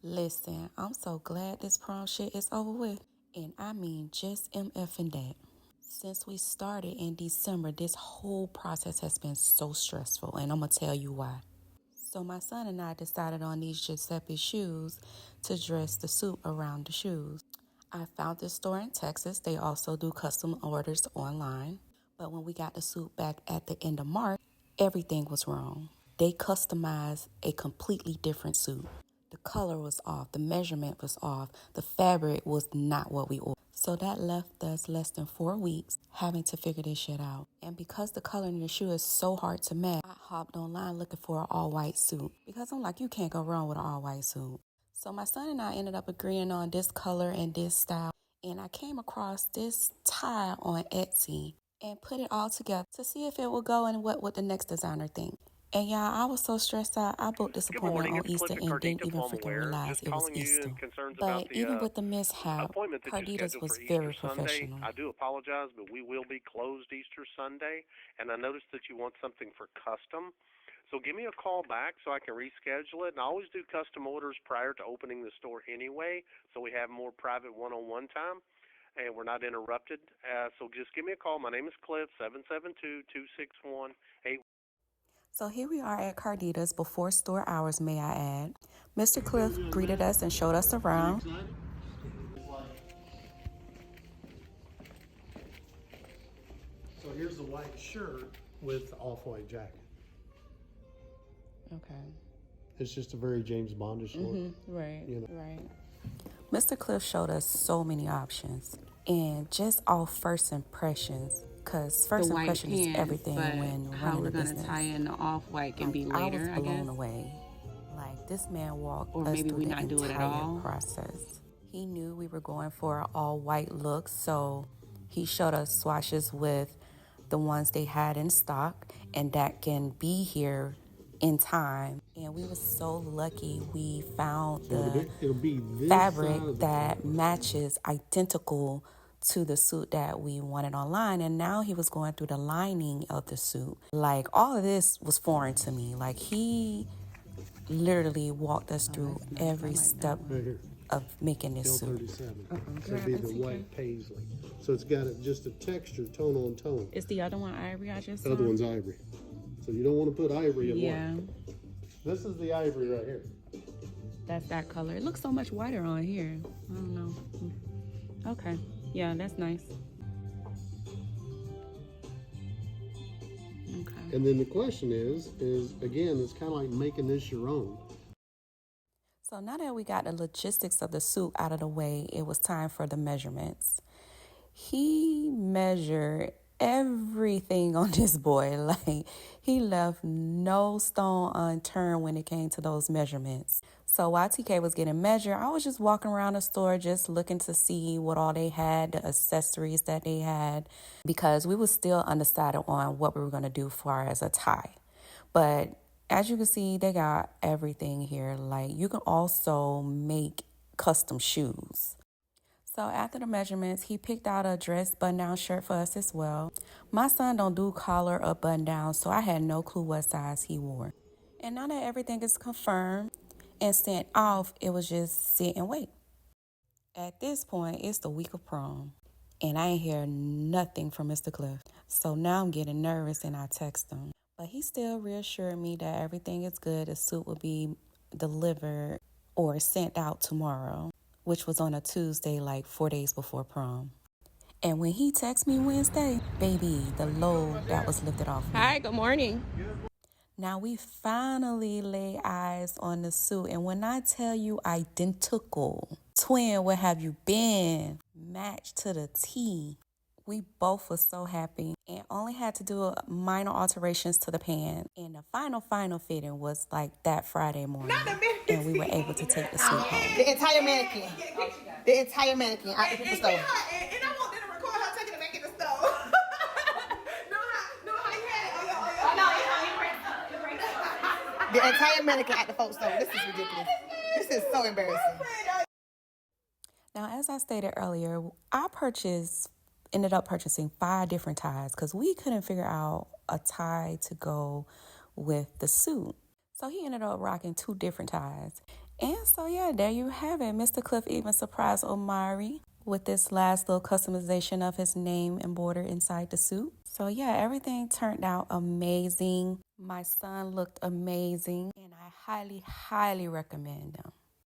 Listen, I'm so glad this prom shit is over with. And I mean just MF and that. Since we started in December, this whole process has been so stressful, and I'm gonna tell you why. So my son and I decided on these Giuseppe shoes to dress the suit around the shoes. I found this store in Texas. They also do custom orders online. But when we got the suit back at the end of March, everything was wrong. They customized a completely different suit. The color was off, the measurement was off, the fabric was not what we ordered. So that left us less than 4 weeks having to figure this shit out. And because the color in the shoe is so hard to match, I hopped online looking for an all-white suit. Because I'm like, you can't go wrong with an all-white suit. So my son and I ended up agreeing on this color and this style. And I came across this tie on Etsy and put it all together to see if it would go and what would the next designer think. And y'all, I was so stressed out, I booked this appointment on Easter and didn't even freaking realize it was Easter. But even with the mishap, Carditas was very professional. I do apologize, but we will be closed Easter Sunday, and I noticed that you want something for custom. So give me a call back so I can reschedule it. And I always do custom orders prior to opening the store anyway, so we have more private one-on-one time, and we're not interrupted. So just give me a call. My name is Cliff, 772-261-81. So here we are at Carditas before store hours, may I add. Mr. Cliff greeted us and showed us around. So here's the white shirt with the off-white jacket. Okay. It's just a very James Bondish look. Right, you know. right. Mr. Cliff showed us so many options. And just off first impressions, because first impression is everything when running a business. How we're going to tie in the off-white can be later, I was blown away. Like, this man walked us through the entire process. He knew we were going for an all-white look, so he showed us swatches with the ones they had in stock, and that can be here in time. And we were so lucky we found the fabric that matches identical to the suit that we wanted online. And now he was going through the lining of the suit. Like, all of this was foreign to me. Like, he literally walked us through every step of making this suit. 37. That'd be the white paisley. So it's got just a texture, tone on tone. Is the other one ivory I just saw? The other one's ivory. So you don't want to put ivory in one. This is the ivory right here. That's that color. It looks so much whiter on here. I don't know. Okay. Yeah, that's nice. Okay. And then the question is again, it's kind of like making this your own. So now that we got the logistics of the suit out of the way, it was time for the measurements. He measured everything on this boy. Like, he left no stone unturned when it came to those measurements. So while TK was getting measured, I was just walking around the store just looking to see what all they had, the accessories that they had, because we were still undecided on what we were going to do far as a tie. But as you can see, they got everything here. Like, you can also make custom shoes. So after the measurements, he picked out a dress button-down shirt for us as well. My son don't do collar or button-down, so I had no clue what size he wore. And now that everything is confirmed and sent off, it was just sit and wait. At this point, it's the week of prom, and I ain't hear nothing from Mr. Cliff. So now I'm getting nervous, and I text him. But he still reassured me that everything is good. The suit will be delivered or sent out tomorrow, which was on a Tuesday, like 4 days before prom. And when he texted me Wednesday, baby, the load that was lifted off me. Hi, good morning. Now we finally lay eyes on the suit. And when I tell you identical, twin, where have you been? Matched to the T. We both were so happy and only had to do minor alterations to the pants. And the final fitting was like that Friday morning. And we were able to take the suit home. The entire mannequin out the people stove. And I want them to record her taking the back in the stove. know how you had it? The entire mannequin at the folk stove. This is ridiculous. This is so embarrassing. Now, as I stated earlier, I ended up purchasing 5 different ties because we couldn't figure out a tie to go with the suit. So he ended up rocking 2 different ties. And so, yeah, there you have it. Mr. Cliff even surprised Omari with this last little customization of his name embroidered inside the suit. So, yeah, everything turned out amazing. My son looked amazing, and I highly, highly recommend them.